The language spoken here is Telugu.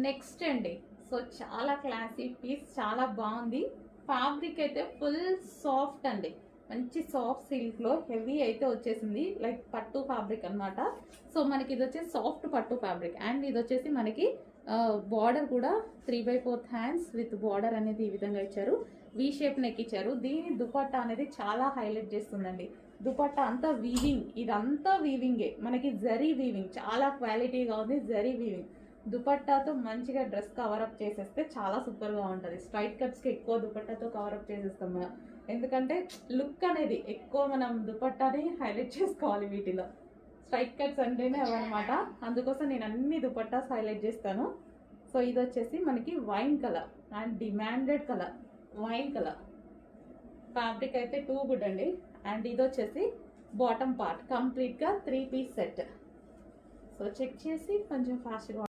నెక్స్ట్ అండి, సో చాలా క్లాసీ పీస్, చాలా బాగుంది. ఫ్యాబ్రిక్ అయితే ఫుల్ సాఫ్ట్ అండి, మంచి సాఫ్ట్ సిల్క్ లో హెవీ అయితే వచ్చేసింది, లైక్ పట్టు ఫ్యాబ్రిక్ అన్నమాట. సో మనకి ఇది వచ్చేసి సాఫ్ట్ పట్టు ఫ్యాబ్రిక్, అండ్ ఇది వచ్చేసి మనకి బార్డర్ కూడా 3/4 హ్యాండ్స్ విత్ బార్డర్ అనేది ఈ విధంగా ఇచ్చారు. వి షేప్ నెక్ ఇచ్చారు. దీని దుపట్టా అనేది చాలా హైలైట్ చేస్తుందండి. దుపట్టా అంతా వీవింగ్, ఇదంతా వీవింగే, మనకి జరీ వీవింగ్ చాలా క్వాలిటీగా ఉంది. జరీ వీవింగ్ దుపట్టాతో మంచిగా డ్రెస్ కవరప్ చేసేస్తే చాలా సూపర్గా ఉంటుంది. స్ట్రైట్ కట్స్కి ఎక్కువ దుపట్టాతో కవరప్ చేసేస్తాం మనం, ఎందుకంటే లుక్ అనేది ఎక్కువ మనం దుపట్టాని హైలైట్ చేసుకోవాలి వీటిలో. స్ట్రైట్ కట్స్ అంటేనే అవన్నమాట, అందుకోసం నేను అన్ని దుపట్టాస్ హైలైట్ చేస్తాను. సో ఇది వచ్చేసి మనకి wine colour and demanded colour, wine colour fabric అయితే టూ గుడ్ అండి. అండ్ ఇది వచ్చేసి బాటమ్ పార్ట్ కంప్లీట్గా 3 పీస్ సెట్. సో చెక్ చేసి కొంచెం ఫాస్ట్గా